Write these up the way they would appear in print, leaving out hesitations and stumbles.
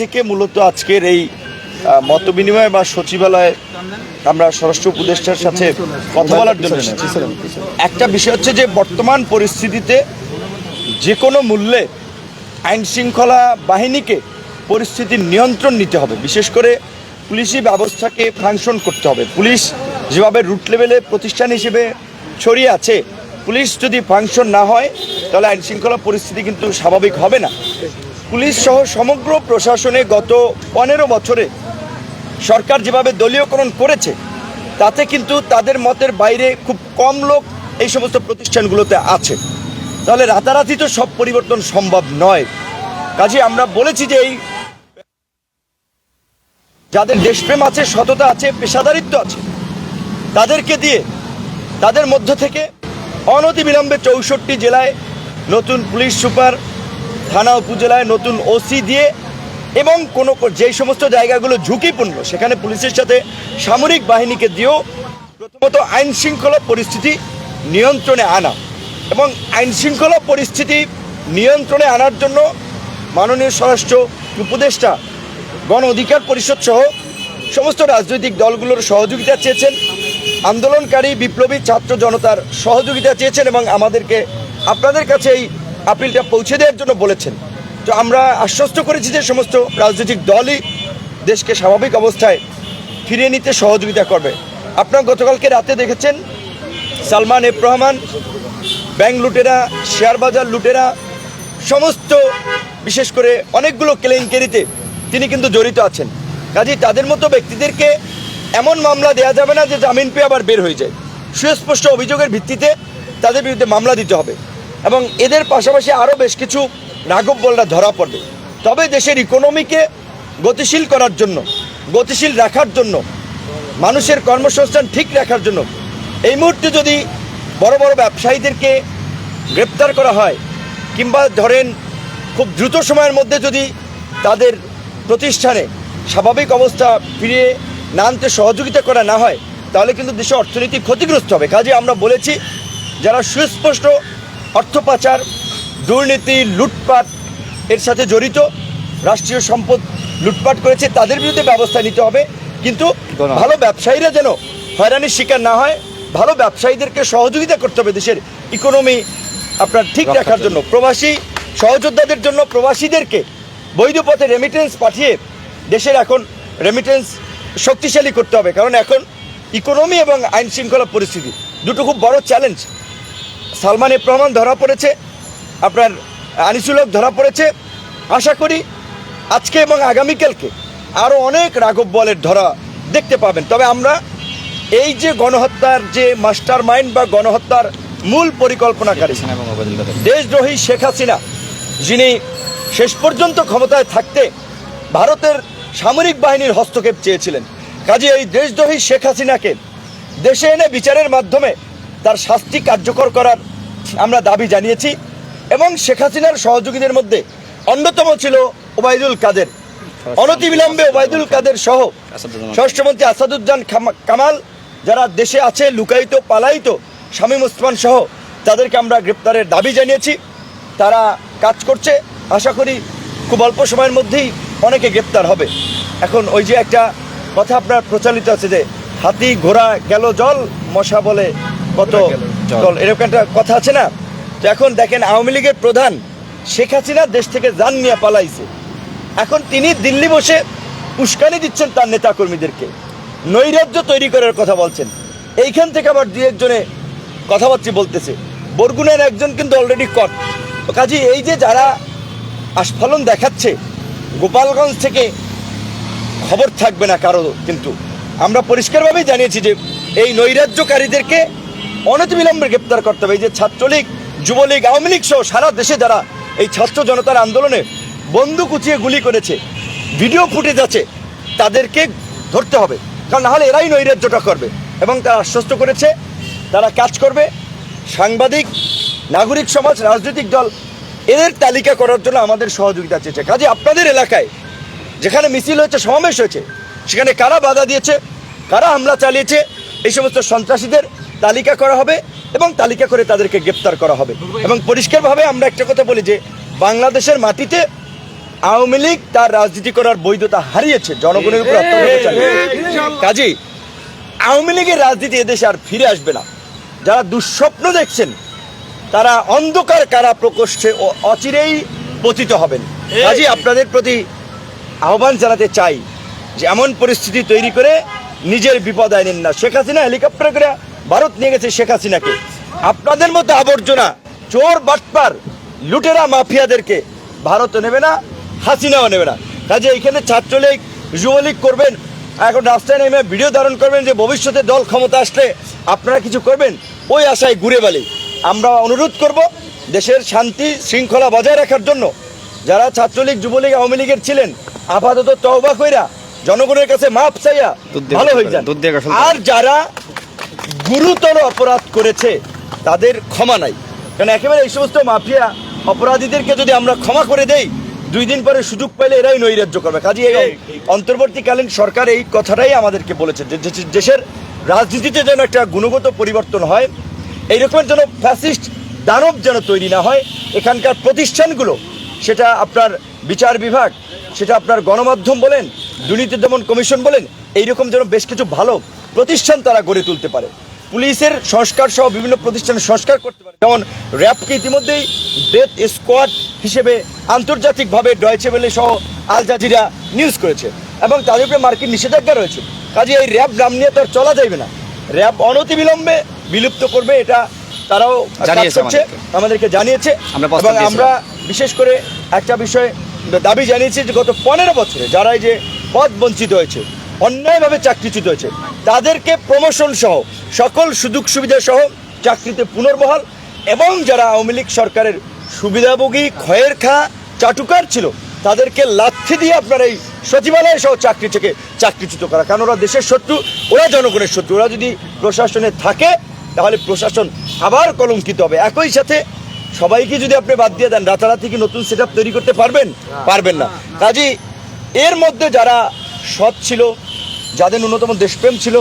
থেকে মূলত আজকের এই মতবিনিময় বা সচিবালয়ে আমরা স্বরাষ্ট্র উপদেষ্টার সাথে কথা বলার জন্য একটা বিষয় হচ্ছে যে বর্তমান পরিস্থিতিতে যে কোনো মূল্যে আইন শৃঙ্খলা বাহিনীকে পরিস্থিতির নিয়ন্ত্রণ নিতে হবে, বিশেষ করে পুলিশি ব্যবস্থাকে ফাংশন করতে হবে। পুলিশ যেভাবে রুট লেভেলে প্রতিষ্ঠান হিসেবে ছড়িয়ে আছে, পুলিশ যদি ফাংশন না হয় তাহলে আইন শৃঙ্খলা পরিস্থিতি কিন্তু স্বাভাবিক হবে না। পুলিশ সহ সমগ্র প্রশাসনে গত 15 বছরে সরকার যেভাবে দলীয়করণ করেছে তাতে কিন্তু তাদের মতের বাইরে খুব কম লোক এই সমস্ত প্রতিষ্ঠানগুলোতে আছে। তাহলে রাতারাতি তো সব পরিবর্তন সম্ভব নয়। কাজে আমরা বলেছি যে এই যাদের দেশপ্রেম আছে, সততা আছে, পেশাদারিত্ব আছে, তাদেরকে দিয়ে তাদের মধ্য থেকে অনতিবিলম্বে 64 জেলায় নতুন পুলিশ সুপার, থানা উপজেলায় নতুন ওসি দিয়ে এবং কোনো যেই সমস্ত জায়গাগুলো ঝুঁকিপূর্ণ সেখানে পুলিশের সাথে সামরিক বাহিনীকে দিয়েও প্রথমত আইন শৃঙ্খলা পরিস্থিতি নিয়ন্ত্রণে আনা এবং আইন শৃঙ্খলা পরিস্থিতি নিয়ন্ত্রণে আনার জন্য মাননীয় স্বরাষ্ট্র উপদেষ্টা গণ অধিকার পরিষদ সহ সমস্ত রাজনৈতিক দলগুলোর সহযোগিতা চেয়েছেন, আন্দোলনকারী বিপ্লবী ছাত্র জনতার সহযোগিতা চেয়েছেন এবং আমাদেরকে আপনাদের কাছে এই আপিলটা পৌঁছে দেওয়ার জন্য বলেছেন। তো আমরা আশ্বস্ত করেছি যে সমস্ত রাজনৈতিক দলই দেশকে স্বাভাবিক অবস্থায় ফিরিয়ে নিতে সহযোগিতা করবে। আপনারা গতকালকে রাতে দেখেছেন সালমান এফ রহমান ব্যাংক লুটেরা, শেয়ার বাজার লুটেরা, সমস্ত বিশেষ করে অনেকগুলো কেলেঙ্কারিতে তিনি কিন্তু জড়িত আছেন। কাজেই তাদের মতো ব্যক্তিদেরকে এমন মামলা দেওয়া যাবে না যে জামিন পেয়ে আবার বের হয়ে যায়। সুস্পষ্ট অভিযোগের ভিত্তিতে তাদের বিরুদ্ধে মামলা দিতে হবে এবং এদের পাশাপাশি আরও বেশ কিছু রাঘববোলরা ধরা পড়বে। তবে দেশের ইকোনমিকে গতিশীল করার জন্য, গতিশীল রাখার জন্য, মানুষের কর্মসংস্থান ঠিক রাখার জন্য এই মুহূর্তে যদি বড় বড় ব্যবসায়ীদেরকে গ্রেপ্তার করা হয় কিংবা ধরেন খুব দ্রুত সময়ের মধ্যে যদি তাদের প্রতিষ্ঠানে স্বাভাবিক অবস্থা ফিরিয়ে না আনতে সহযোগিতা করা না হয় তাহলে কিন্তু দেশের অর্থনীতি ক্ষতিগ্রস্ত হবে। কাজে আমরা বলেছি যারা সুস্পষ্ট অর্থ পাচার, দুর্নীতি, লুটপাট এর সাথে জড়িত, রাষ্ট্রীয় সম্পদ লুটপাট করেছে তাদের বিরুদ্ধে ব্যবস্থা নিতে হবে, কিন্তু ভালো ব্যবসায়ীরা যেন হয়রানির শিকার না হয়, ভালো ব্যবসায়ীদেরকে সহযোগিতা করতে হবে দেশের ইকোনমি আপনার ঠিক রাখার জন্য। প্রবাসী সহযোদ্ধাদের জন্য প্রবাসীদেরকে বৈধ পথে রেমিটেন্স পাঠিয়ে দেশের এখন রেমিটেন্স শক্তিশালী করতে হবে, কারণ এখন ইকোনমি এবং আইন শৃঙ্খলা পরিস্থিতি দুটো খুব বড় চ্যালেঞ্জ। সালমান এফ রহমান ধরা পড়েছে, আপনার আনিসুল হক ধরা পড়েছে, আশা করি আজকে এবং আগামীকালকে আরও অনেক রাঘববোলের ধরা দেখতে পাবেন। তবে আমরা এই যে গণহত্যার যে মাস্টার মাইন্ড বা গণহত্যার মূল পরিকল্পনাকারী দেশদ্রোহী শেখ হাসিনা, যিনি শেষ পর্যন্ত ক্ষমতায় থাকতে ভারতের সামরিক বাহিনীর হস্তক্ষেপ চেয়েছিলেন, কাজে এই দেশদ্রোহী শেখ হাসিনাকে দেশে এনে বিচারের মাধ্যমে তার শাস্তি কার্যকর করার আমরা দাবি জানিয়েছি এবং শেখ হাসিনার সহযোগীদের মধ্যে অন্যতম ছিল ওবায়দুল কাদের। অনতিবিলম্বে ওবায়দুল কাদের সহ স্বরাষ্ট্রমন্ত্রী আসাদুজ্জামান কামাল যারা দেশে আছে লুকায়িত পালায়িত, শামীম ওসমান সহ তাদেরকে আমরা গ্রেপ্তারের দাবি জানিয়েছি। তারা কাজ করছে, আশা করি খুব অল্প সময়ের মধ্যেই অনেকে গ্রেপ্তার হবে। এখন ওই যে একটা কথা আপনার প্রচলিত আছে যে হাতি ঘোড়া গেল জল, মশা বলে কত জল, এরকম একটা কথা আছে না? তো এখন দেখেন আওয়ামী লীগের প্রধান শেখ হাসিনা দেশ থেকে জান নিয়ে পালাইছে, এখন তিনি দিল্লি বসে উস্কানি দিচ্ছেন তার নেতাকর্মীদেরকে, নৈরাজ্য তৈরি করার কথা বলছেন। এইখান থেকে আবার দুই একজনে কথাবার্তা বলতেছে, বরগুনার একজন কিন্তু অলরেডি কট। কাজে এই যে যারা আস্ফালন দেখাচ্ছে, গোপালগঞ্জ থেকে খবর থাকবে না কারো, কিন্তু আমরা পরিষ্কারভাবেই জানিয়েছি যে এই নৈরাজ্যকারীদেরকে অনতিবিলম্বে গ্রেপ্তার করতে হবে। এই যে ছাত্রলীগ, যুবলীগ, আওয়ামী লীগ সহ সারা দেশে যারা এই ছাত্র জনতার আন্দোলনে বন্দুক উঁচিয়ে গুলি করেছে, ভিডিও ফুটেজ আছে, তাদেরকে ধরতে হবে, কারণ নাহলে এরাই নৈরাজ্যটা করবে। এবং তারা আশ্বস্ত করেছে তারা কাজ করবে। সাংবাদিক, নাগরিক সমাজ, রাজনৈতিক দল এদের তালিকা করার জন্য আমাদের সহযোগিতা চেয়েছে। কাজে আপনাদের এলাকায় যেখানে মিছিল হয়েছে, সমাবেশ হয়েছে, সেখানে কারা বাধা দিয়েছে, কারা হামলা চালিয়েছে, এই সমস্ত সন্ত্রাসীদের তালিকা করা হবে এবং তালিকা করে তাদেরকে গ্রেপ্তার করা হবে। এবং পরিষ্কারভাবে আমরা একটা কথা বলি যে বাংলাদেশের মাটিতে আওয়ামী লীগ তার রাজনীতি করার বৈধতা হারিয়েছে, জনগণের উপর অত্যাচার চালিয়ে। কাজেই আওয়ামী লীগের রাজনীতি এদেশে আর ফিরে আসবে না। যারা দুঃস্বপ্ন দেখছেন তারা অন্ধকার কারা প্রকোষ্ঠে ও অচিরেই পতিত হবেন। কাজেই আপনাদের প্রতি আহ্বান জানাতে চাই যে এমন পরিস্থিতি তৈরি করে নিজের বিপদ আনেন না। শেখ হাসিনা হেলিকপ্টার করে ভারত নিয়ে গেছে শেখ হাসিনাকে। আপনাদের মতো আবর্জনা, চোর, বাটপার, লুটেরা, মাফিয়াদেরকে ভারতও নেবে না, হাসিনাও নেবে না। কাজে এইখানে ছাত্রলীগ, যুবলীগ করবেন, এখন রাস্তায় নেমে ভিডিও ধারণ করবেন যে ভবিষ্যতে দল ক্ষমতা আসলে আপনারা কিছু করবেন, ওই আশায় ঘুরে বেলি। আমরা অনুরোধ করব দেশের শান্তি শৃঙ্খলা বজায় রাখার জন্য যারা ছাত্রলীগ, যুবলীগ, আওয়ামী লীগের ছিলেন আপাতত তওবা কইরা জনগণের কাছে মাপ চাইয়া ভালো হয়ে যান। আর যারা গুরুতর অপরাধ করেছে তাদের ক্ষমা নাই, কারণ একেবারে এই সমস্ত মাফিয়া অপরাধীদেরকে যদি আমরা ক্ষমা করে দেই 2 দিন পরে সুযোগ পাইলে এরাই নৈরাজ্য করবে। কাজে এই অন্তর্বর্তীকালীন সরকার এই কথাটাই আমাদেরকে বলেছে যে দেশের রাজনীতিতে যেন একটা গুণগত পরিবর্তন হয়, এইরকমের যেন ফ্যাসিস্ট দানব যেন তৈরি না হয়। এখানকার প্রতিষ্ঠানগুলো, সেটা আপনার বিচার বিভাগ, সেটা আপনার গণমাধ্যম বলেন, দুর্নীতি দমন কমিশন বলেন, এইরকম যেন বেশ কিছু ভালো প্রতিষ্ঠান তারা গড়ে তুলতে পারে। পুলিশের সংস্কার সহ বিভিন্ন প্রতিষ্ঠানের সংস্কার করতে পারে। যেমন র্যাবকে ইতিমধ্যেই ডেথ স্কোয়াড হিসেবে আন্তর্জাতিকভাবে ডয়েচে ওয়েলে সহ আল জাজিরা নিউজ করেছে এবং তাদের উপরে মার্কিন নিষেধাজ্ঞা রয়েছে। কাজে এই র্যাব নাম নিয়ে তো আর চলা যাবে না। র্যাব অনতিবিলম্বে বিলুপ্ত করবে, এটা তারাও আমাদেরকে জানিয়েছে। এবং আমরা বিশেষ করে একটা বিষয়ে দাবি জানিয়েছি যে গত 15 বছরে যারা এই যে পদ বঞ্চিত হয়েছে, অন্যায়ভাবে চাকরিচ্যুত হয়েছে, তাদেরকে প্রমোশন সহ সকল সুযোগ সুবিধা সহ চাকরিতে পুনর্বহাল, এবং যারা আওয়ামী লীগ সরকারের সুবিধাভোগী খয়ের খা চাটুকার ছিল তাদেরকে লাথি দিয়ে আপনার এই সচিবালয় সহ চাকরি থেকে চাকরিচ্যুত করা। কারণ ওরা দেশের শত্রু, ওরা জনগণের শত্রু। ওরা যদি প্রশাসনে থাকে তাহলে প্রশাসন আবার কলঙ্কিত হবে। একই সাথে সবাইকে যদি আপনি বাদ দিয়ে দেন, রাতারাতি কি নতুন সেট তৈরি করতে পারবেন না। কাজেই এর মধ্যে যারা সৎ ছিল, যাদের ন্যূনতম দেশপ্রেম ছিল,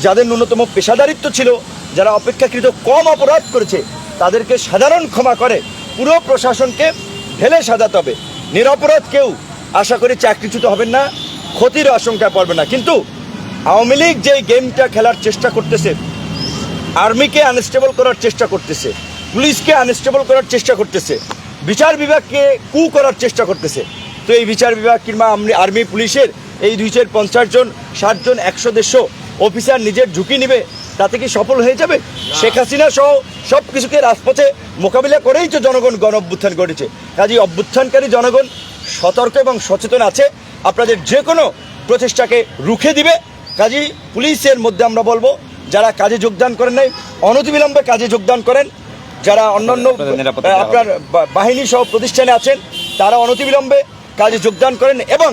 যাদের ন্যূনতম পেশাদারিত্ব ছিল, যারা অপেক্ষাকৃত কম অপরাধ করেছে, তাদেরকে সাধারণ ক্ষমা করে পুরো প্রশাসনকে ঢেলে সাজাতে হবে। নিরপরাধ কেউ আশা করি চাকরিচ্যুত হবেন না, ক্ষতির আশঙ্কা পড়বে না। কিন্তু আওয়ামী লীগ যেই গেমটা খেলার চেষ্টা করতেছে, আর্মিকে আনস্টেবল করার চেষ্টা করতেছে, পুলিশকে আনস্টেবল করার চেষ্টা করতেছে, বিচার বিভাগকে কু করার চেষ্টা করতেছে, তো এই বিচার বিভাগ কিংবা আর্মি পুলিশের এই 250 জন, 60 জন, 100-150 অফিসার নিজের ঝুঁকি নেবে, তাতে কি সফল হয়ে যাবে? শেখ হাসিনা সহ সব কিছুকে রাজপথে মোকাবিলা করেই তো জনগণ গণ অভ্যুত্থান ঘটেছে। কাজেই অভ্যুত্থানকারী জনগণ সতর্ক এবং সচেতন আছে, আপনাদের যে কোনো প্রচেষ্টাকে রুখে দিবে। কাজেই পুলিশের মধ্যে আমরা বলবো যারা কাজে যোগদান করেন নাই, অনতিবিলম্বে কাজে যোগদান করেন। যারা অন্যান্য আপনার বাহিনী সহ প্রতিষ্ঠানে আছেন তারা অনতিবিলম্বে কাজে যোগদান করেন, এবং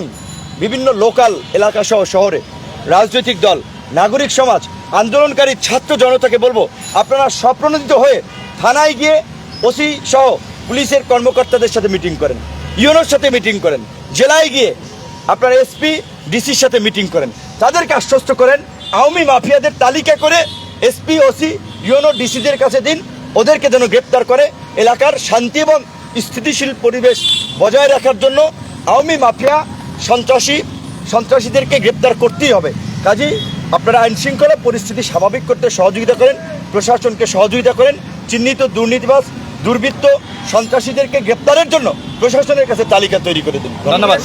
বিভিন্ন লোকাল এলাকা সহ শহরে রাজনৈতিক দল, নাগরিক সমাজ, আন্দোলনকারী ছাত্র জনতাকে বলবো আপনারা স্বপ্রণোদিত হয়ে থানায় গিয়ে ওসি সহ পুলিশের কর্মকর্তাদের সাথে মিটিং করেন, ইউনোর সাথে মিটিং করেন, জেলায় গিয়ে আপনার এসপি ডিসির সাথে মিটিং করেন, তাদেরকে আশ্বস্ত করেন আওয়ামী মাফিয়াদের তালিকা করে এসপি, ওসি, ইউনো, ডিসিদের কাছে দিন, ওদেরকে যেন গ্রেপ্তার করে এলাকার শান্তি এবং স্থিতিশীল পরিবেশ বজায় রাখার জন্য আওয়ামী মাফিয়া সন্ত্রাসীদেরকে গ্রেপ্তার করতেই হবে। কাজেই আপনারা আইন শৃঙ্খলা পরিস্থিতি স্বাভাবিক করতে সহযোগিতা করেন, প্রশাসনকে সহযোগিতা করেন, চিহ্নিত দুর্নীতিবাজ, দুর্বৃত্ত, সন্ত্রাসীদেরকে গ্রেপ্তারের জন্য প্রশাসনের কাছে তালিকা তৈরি করে দিন। ধন্যবাদ।